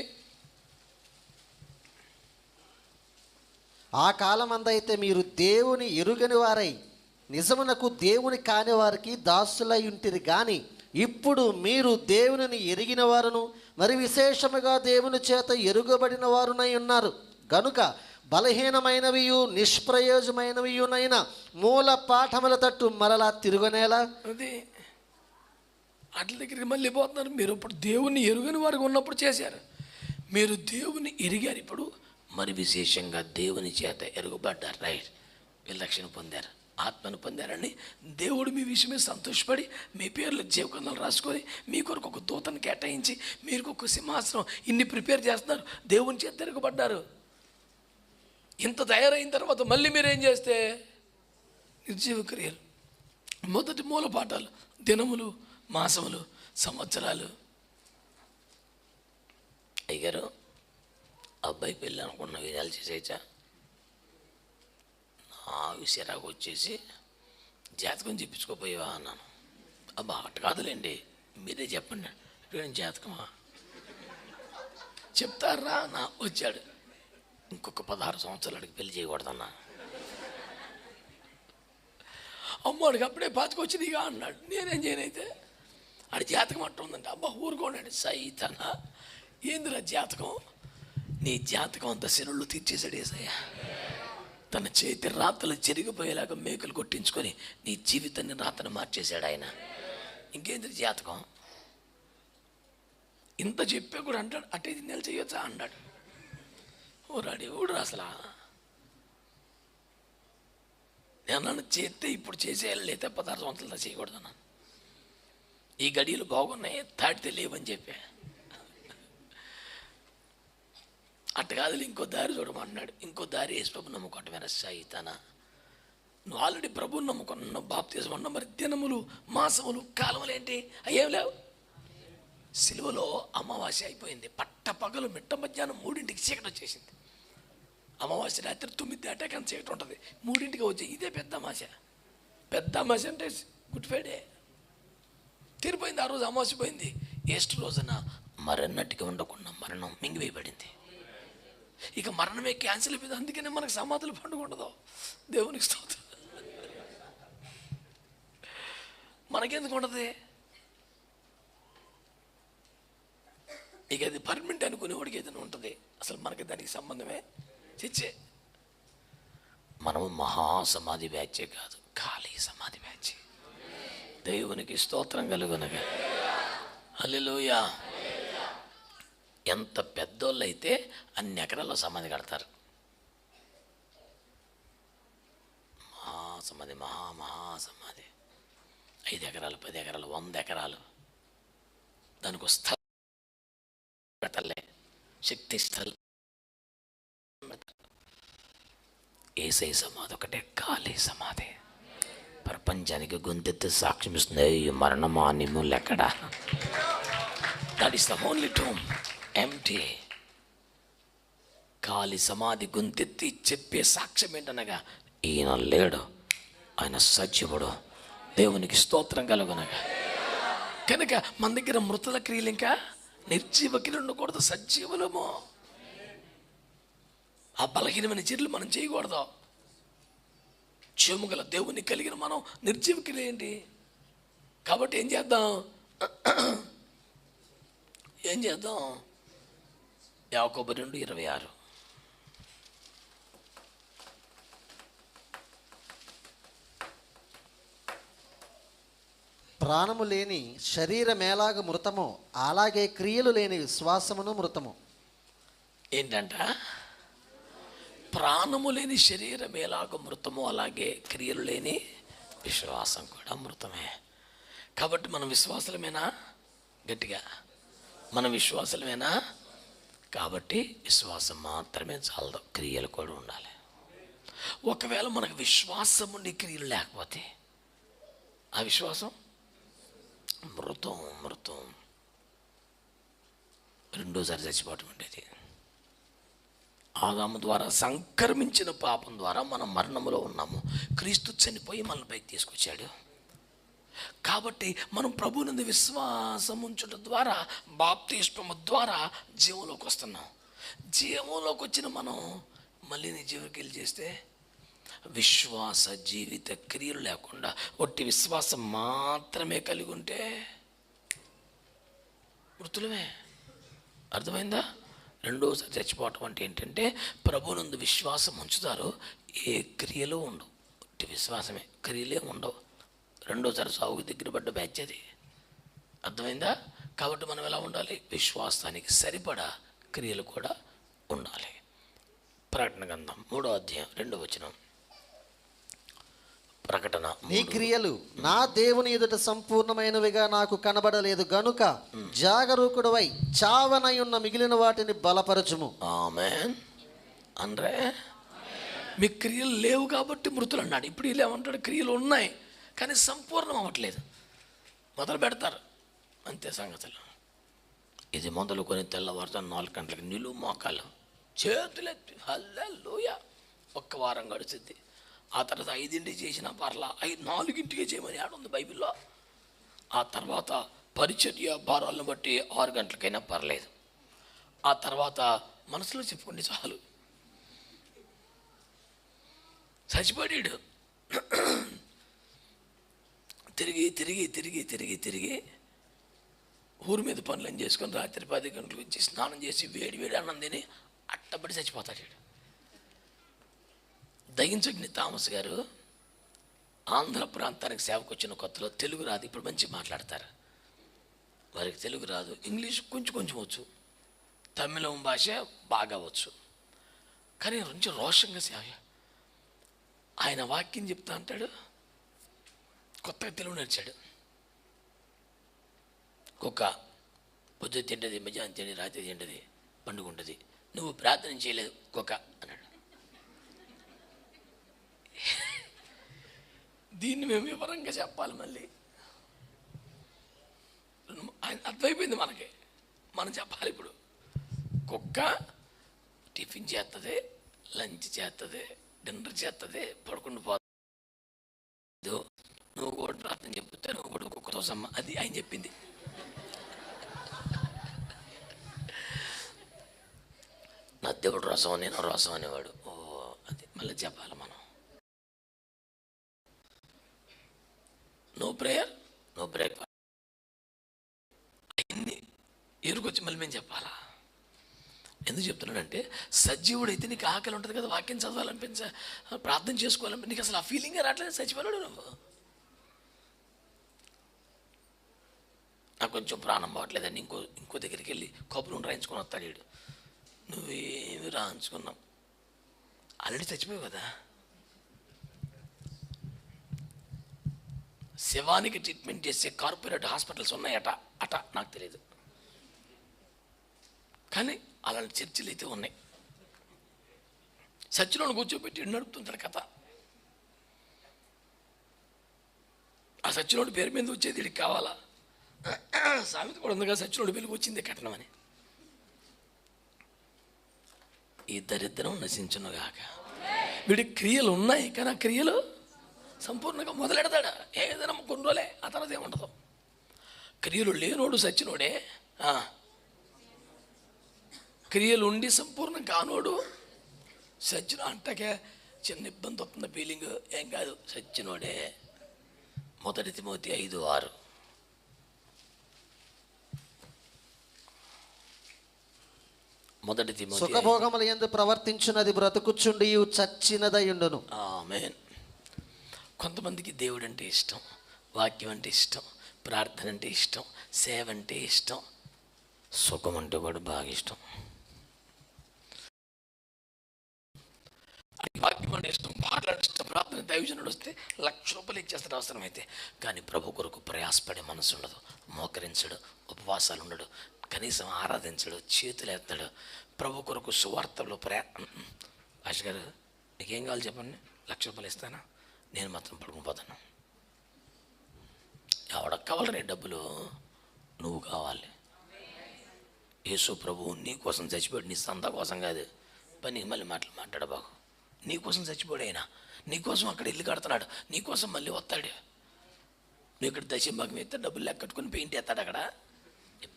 B: ఆ కాలమందైతే మీరు దేవుని ఎరుగని వారై నిజమునకు దేవుని కాని వారికి దాసులై ఉంటిరి గాని ఇప్పుడు మీరు దేవునిని ఎరిగిన వారును మరి విశేషముగా దేవుని చేత ఎరుగబడిన వారునై ఉన్నారు గనుక బలహీనమైనవియు నిష్ప్రయోజమైనవియునైన మూల పాఠముల తట్టు మరలా తిరుగునేలా.
A: అది అట్ల దగ్గరికి మళ్ళీ పోతున్నారు. మీరు ఇప్పుడు దేవుని ఎరుగని వారికి ఉన్నప్పుడు చేశారు. మీరు దేవుని ఎరిగారు, ఇప్పుడు మరి విశేషంగా దేవుని చేత ఎరుగుబడ్డారు. రైట్, విలక్షణ పొందారు, ఆత్మను పొందారని దేవుడు మీ విషయమే సంతోషపడి మీ పేర్లు జీవకందాలు రాసుకొని మీ కొరకు ఒక దూతను కేటాయించి మీరు ఒక సింహాసనం ఇన్ని ప్రిపేర్ చేస్తున్నారు. దేవుని చేత ఎరుగుబడ్డారు. ఇంత తయారైన తర్వాత మళ్ళీ మీరేం చేస్తే నిర్జీవ క్రియలు, మొదటి మూల పాఠాలు, దినములు, మాసములు, సంవత్సరాలు. అయ్యారు అబ్బాయి పెళ్ళి అనుకున్న విధాలు చేసేచ్చా. నాకు సిరాకు వచ్చేసి జాతకం చెప్పించుకోపోయావా అన్నాను. అబ్బా అట్ట కాదులేండి, మీరే చెప్పండి. ఇప్పుడేం జాతకమా చెప్తారా? నా వచ్చాడు. ఇంకొక 16 సంవత్సరాలకి పెళ్లి చేయకూడదన్నా. అమ్మడికి అప్పుడే పాతికొచ్చింది ఇక అన్నాడు. నేనేం చేయనైతే ఆడి జాతకం అట్ట ఉందంటే అబ్బా ఊరుకోండి. సైతనా ఏందిరా జాతకం? నీ జాతకం అంతా శనుళ్ళు తీర్చేశాడు యేసయ్య. తన చేతి రాతలు చెరిగిపోయేలాగా మేకులు కొట్టించుకొని నీ జీవితాన్ని రాతను మార్చేశాడు ఆయన. ఇంకేంది జాతకం? ఇంత చెప్పే కూడా అంటాడు అటే 10 నెలలు చేయొచ్చా అన్నాడు. ఓరాడి ఊడు అసలు నేను నన్ను చేస్తే ఇప్పుడు చేసేయాలి, లేదా 16 సంవత్సరాలు చేయకూడదు అన్నాను. ఈ గడియలు బాగున్నాయి, తాడితే లేవని చెప్పా. అట్ట కాదు, ఇంకో దారి చూడమన్నాడు. ఇంకో దారి యేసు ప్రభు నమ్ముకోవటమేనా సైతానా? నువ్వు ఆల్రెడీ ప్రభువుని నమ్ముకున్నావు, బాప్తిజం అన్నావు, మరి దినములు, మాసములు, కాలములు ఏంటి? అయ్యేం లేవు. సిలువలో అమావాస్య అయిపోయింది. పట్ట పగలు మిట్ట మధ్యాహ్నం 3ంటికి చీకటి వచ్చేసింది. అమావాస్య రాత్రి 9 దాటాక చీకటి ఉంటుంది. 3ంటికి వచ్చి ఇదే పెద్ద అమావాస్య. పెద్ద అమావాస్య అంటే గుడ్ ఫ్రైడే తీరిపోయింది. ఆ రోజు అమావాస్య పోయింది. ఈస్టర్ రోజున మరన్నటికి ఉండకుండా మరణం మింగివేయబడింది. ఇక మరణమే క్యాన్సిల్ అయిపోయింది. అందుకనే మనకు సమాధులు పండుగ ఉండదు. దేవునికి స్తోత్రం. మనకెందుకు ఉండదు? ఇక అది పర్మనెంట్ అనుకునేవాడికి ఏదైనా ఉంటుంది. అసలు మనకి దానికి సంబంధమే చిచ్చే. మనము మహాసమాధి బ్యాచే కాదు, ఖాళీ సమాధి బ్యాచ్. దేవునికి స్తోత్రం కలుగునగా. హల్లెలూయా. ఎంత పెద్దోళ్ళు అయితే అన్ని ఎకరాల్లో సమాధి కడతారు. మహాసమాధి, మహాసమాధి 5 ఎకరాలు, 10 ఎకరాలు, 100 ఎకరాలు. దానికి స్థలం పెట్టలే. శక్తి స్థలం. ఏసై సమాధి ఒకటే ఖాళీ సమాధి. ప్రపంచానికి గొంతెత్తి సాక్ష్యం ఇస్తుంది, ఈ మరణమా నిమ్ములెక్కడ. That is the only tomb, empty. ఖాళీ సమాధి గొంతెత్తి చెప్పే సాక్ష్యం ఏంటనగా, ఈయన లేడు, ఆయన సజీవుడు, దేవునికి స్తోత్రం కలుగునగా. కనుక మన దగ్గర మృతుల క్రియలు ఇంకా నిర్జీవ క్రియలు ఉండకూడదు, సజీవులము. ఆ బలహీనమైన చర్యలు మనం చేయకూడదు. జీవము గల దేవుని కలిగిన మనం నిర్జీవ క్రియ ఏంటి? కాబట్టి ఏం చేద్దాం? యాకోబు 2:26.
B: ప్రాణము లేని శరీరం ఎలాగ మృతమో అలాగే క్రియలు లేని విశ్వాసమును మృతము.
A: ఏంటంట? ప్రాణము లేని శరీరం ఎలాగ మృతమో అలాగే క్రియలు లేని విశ్వాసం కూడా మృతమే. కాబట్టి మనం విశ్వాసలమేనా? గట్టిగా మనం విశ్వాసలమేనా? కాబట్టి విశ్వాసం మాత్రమే చాలదు, క్రియలు కూడా ఉండాలి. ఒకవేళ మనకు విశ్వాసం ఉండి క్రియలు లేకపోతే ఆ విశ్వాసం మృతం. రెండోసారి చచ్చిపోవటం ఉండేది. ఆదాము ద్వారా సంక్రమించిన పాపం ద్వారా మనం మరణములో ఉన్నాము. క్రీస్తు చనిపోయి మనల్ని పైకి తీసుకొచ్చాడు. కాబట్టి మనం ప్రభువునందు విశ్వాసం ఉంచడం ద్వారా, బాప్తిస్మము ద్వారా జీవంలోకి వస్తున్నాం. జీవంలోకి వచ్చిన మనం మళ్ళీ నిజీవక్రియలు చేస్తే, విశ్వాస జీవిత క్రియలు లేకుండా ఒట్టి విశ్వాసం మాత్రమే కలిగి ఉంటే మృతులమే. అర్థమైందా? రెండోసారి చచ్చిపోవటం అంటే ఏంటంటే, ప్రభువునందు విశ్వాసం ఉంచుతారు, ఏ క్రియలు ఉండవు, ఒట్టి విశ్వాసమే, క్రియలే ఉండవు. రెండోసారి సాగుకు దగ్గర పడ్డ బ్యాచ్ అది. అర్థమైందా? కాబట్టి మనం ఎలా ఉండాలి? విశ్వాసానికి సరిపడా క్రియలు కూడా ఉండాలి. ప్రకటన గ్రంథం 3:2. ప్రకటన.
B: నీ క్రియలు నా దేవుని ఎదుట సంపూర్ణమైనవిగా నాకు కనబడలేదు గనుక జాగరూకుడవై చావనై ఉన్న మిగిలిన వాటిని బలపరచుము.
A: ఆమేన్. అంటే మీ క్రియలు లేవు కాబట్టి మృతులు అన్నాడు. ఇప్పుడు వీళ్ళు ఏమంటాడు? క్రియలు ఉన్నాయి కానీ సంపూర్ణం అవ్వట్లేదు. మొదలు పెడతారు అంతే సంగతులు. ఇది మొదలుకొని తెల్లవారుతాను 4 గంటలకు నిలువు మోకాలు చేతులెత్తి హల్లెలూయా. 1 వారం గడుచుద్ది. ఆ తర్వాత 5ంటికి చేసిన పర్లా 4ంటికే చేయమని ఆడుంది బైబిల్లో. ఆ తర్వాత పరిచర్య భారాలను బట్టి 6 గంటలకైనా పర్లేదు. ఆ తర్వాత మనసులో చెప్పుకోండి చాలు. చచ్చిపోయాడు. తిరిగి ఊరి మీద పనులను చేసుకొని రాత్రి 10 గంటలకు వచ్చి స్నానం చేసి వేడి అన్నం తిని అట్టబడి చచ్చిపోతాడు. దయించగ్ని థామస్ గారు ఆంధ్ర ప్రాంతానికి సేవకు వచ్చిన కొత్తలో తెలుగు రాదు. ఇప్పుడు మంచి మాట్లాడతారు. వారికి తెలుగు రాదు, ఇంగ్లీష్ కొంచెం వచ్చు, తమిళం భాష బాగా వచ్చు. కానీ కొంచెం రోషంగా సేవ. ఆయన వాక్యం చెప్తా అంటాడు. కొత్తగా తెలుగు నడిచాడు. కుక్క పొద్దు తింటది, మధ్యాహ్నం తిండి, రాత్రి తింటది, పండుగ ఉంటుంది, నువ్వు ప్రార్థన చేయలేదు కుక్క అన్నాడు. దీన్ని మేము వివరంగా చెప్పాలి. మళ్ళీ ఆయన అర్థమైపోయింది మనకి, మనం చెప్పాలి. ఇప్పుడు కుక్క టిఫిన్ చేస్తుంది, లంచ్ చేస్తుంది, డిన్నర్ చేస్తుంది, పడుకుంటూ పోతుంది. నువ్వు కూడా ప్రార్థన చెప్తే నువ్వు కూడా కుక్కతో సమ్మ, అది ఆయన చెప్పింది. నా దేవుడు రసం, నేను రసం అనేవాడు. అది మళ్ళీ చెప్పాలి మనం. No prayer, no breakfast. అన్ని ఎరుకొచ్చి మళ్ళీ మేము చెప్పాలా? ఎందుకు చెప్తున్నాడంటే, సజీవుడైతే నీకు ఆకలి ఉంటుంది కదా, వాక్యం చదవాలనిపించ, ప్రార్థన చేసుకోవాలని నీకు అసలు ఆ ఫీలింగే రావట్లేదు. చచ్చిపోయాడు నువ్వు. నాకు కొంచెం ప్రాణం పోవట్లేదని ఇంకో దగ్గరికి వెళ్ళి కబురు రాయించుకొని వస్తాడు వీడు. నువ్వేమి రాయించుకున్నావు, ఆల్రెడీ చచ్చిపోయావు కదా. శవానికి ట్రీట్మెంట్ చేసే కార్పొరేట్ హాస్పిటల్స్ ఉన్నాయట నాకు తెలియదు. కానీ అలాంటి చర్చిలు అయితే ఉన్నాయి. సచ్చిలోని కూర్చోబెట్టి నడుపుతుంటాడు కథ. ఆ సచ్చిలోని పేరు మీద వచ్చేది వీడికి కావాలా? సామెత కూడా ఉందిగా, సచ్చిలోని వెలుగు వచ్చింది కట్నం అని. ఈ దరిద్రం నశించునుగాక. వీడి క్రియలు ఉన్నాయి కానీ ఆ క్రియలు సంపూర్ణంగా మొదలెడతాడా? ఏదైనా కొన్ని రోజులే, ఆ తర్వాత ఏముండదు. క్రియలు లేనోడు సచ్చినోడే, క్రియలు ఉండి సంపూర్ణం కానోడు సచ్చినో. అంటకే చిన్న ఇబ్బంది వస్తుంది, ఫీలింగ్ ఏం కాదు, సచ్చినోడే. 1 తిమోతి 5:6.
B: సుఖభోగముల యందు ప్రవర్తించున్నది బ్రతుకుచుండి చచ్చినదయుండును.
A: ఆమేన్. కొంతమందికి దేవుడు అంటే ఇష్టం, వాక్యం అంటే ఇష్టం, ప్రార్థన అంటే ఇష్టం, సేవ అంటే ఇష్టం, సుఖం అంటే కూడా బాగా ఇష్టం. వాక్యం అంటే ఇష్టం, మాట్లాడే ఇష్టం, ప్రార్థన. దైవజనుడు వస్తే 1,00,000 రూపాయలు ఇచ్చేస్తాడు అవసరమైతే. కానీ ప్రభు కొరకు ప్రయాసపడే మనసు ఉండదు. మోకరించడు, ఉపవాసాలు ఉండడు, కనీసం ఆరాధించడు, చేతులు ఎత్తాడు. ప్రభు కొరకు సువార్తలో ఆశ గారు నీకేం కావాలి చెప్పండి, 1,00,000 రూపాయలు ఇస్తానా? నేను మాత్రం పడుకునిపోతాను. ఎవడకు కావాలి డబ్బులు? నువ్వు కావాలి. యేసు ప్రభువు నీ కోసం చచ్చిపోయాడు, నీ సంత కోసం కాదు. పని మళ్ళీ మాట్లాడబాకు. నీ కోసం చచ్చిపోయాడు ఆయన, నీ కోసం అక్కడ ఇల్లు కడుతున్నాడు, నీ కోసం మళ్ళీ వస్తాడు. నువ్వు ఇక్కడ దశంభాగం ఎత్తే డబ్బులు లెక్కట్టుకుని పెయింట్ ఎత్తాడు అక్కడ.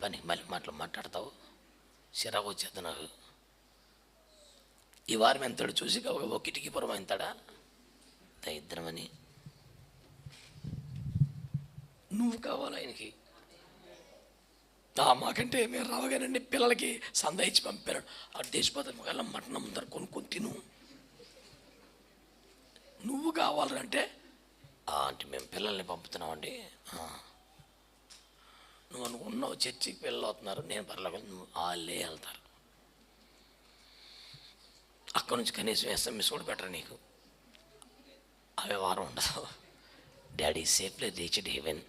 A: పని మళ్ళీ మాట్లాడతావు, చిరాకు వచ్చేద్దు నాకు. ఈ వారం ఎంతాడు చూసి ఒక కిటికీ పురం ఎంతాడా? దరిద్రమని. నువ్వు కావాలి ఆయనకి. మాకంటే మేము రావగానండి పిల్లలకి సందా ఇచ్చి పంపారు. ఆ దేశపోతే మొగల మటన్ అమ్ముతారు, కొనుక్కొని తిను. నువ్వు కావాలంటే అంటే మేము పిల్లల్ని పంపుతున్నామండి. నువ్వు అనుకున్నావు చర్చికి పిల్లలు అవుతున్నారు, నేను పర్లేదు, నువ్వు వాళ్ళే వెళ్తారు. అక్కడ నుంచి కనీసం SMS కూడా పెట్టరు నీకు. అవే వారం ఉండదు. Daddy safely reached heaven,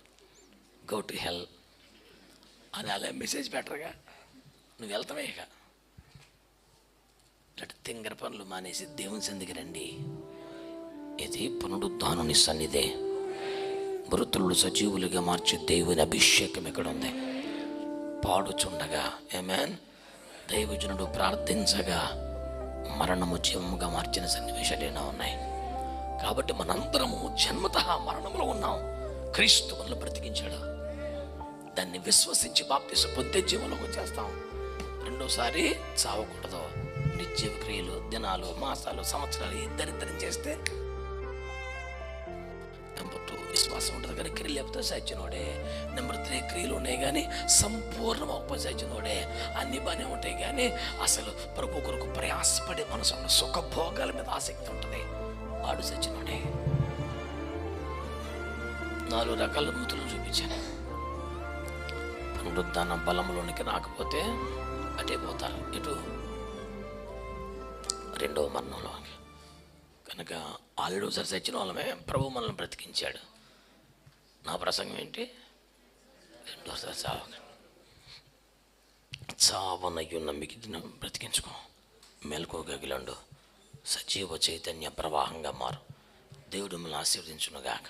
A: go to hell అని అలా మెసేజ్ పెట్టరుగా. నువ్వు వెళ్తావే. ఇక ఇలాంటి తింగర పనులు మానేసి దేవుని సన్నిధికి రండి. ఇది పునరుద్ధానుని సన్నిధే. మృతులు సజీవులుగా మార్చే దేవుని అభిషేకం ఇక్కడ ఉంది. పాడుచుండగా ఆమేన్, దైవజనుడు ప్రార్థించగా మరణము జీవముగా మార్చిన సన్నివేశాలు ఎన్నో ఉన్నాయి. కాబట్టి మనందరము జన్మతః మరణంలో ఉన్నాం, క్రీస్తు మనల్ని బ్రతికించాడు. దాన్ని విశ్వసించి బాప్తిసం పొందే జీవంలోకి వచ్చేస్తాం. రెండోసారి చావకూడదు. నిత్య క్రియలు, దినాలు, మాసాలు, సంవత్సరాలు దరిద్రం చేస్తే నెంబర్ 2 విశ్వాసం ఉంటుంది కానీ క్రియలు లేకపోతే సచ్చినోడే. నెంబర్ 3 క్రియలు ఉన్నాయి కానీ సంపూర్ణం అవ్వకపోతే సచ్చినోడే. అన్ని బాగానే ఉంటాయి కానీ అసలు ప్రభు కొరకు ప్రయాసపడే మనసు ఉన్న సుఖభోగాల మీద ఆసక్తి ఉంటుంది, వాడు సచ్చినోడే. 4 రకాల మూతులు చూపించాను. పునరుద్ధాన బలంలోనికి రాకపోతే అటే పోతారు, ఇటు రెండవ మరణంలో. కనుక ఆల్రెడీ ఒకసారి చచ్చిన వాళ్ళమే ప్రభు మనల్ని బ్రతికించాడు. నా ప్రసంగం ఏంటి? రెండోసారి చావనయ్యున్న మిగిలిన బ్రతికించుకో. మెలకువగలండు, సజీవ చైతన్య ప్రవాహంగా మారు. దేవుడు మిమ్మల్ని ఆశీర్వదించునుగాక.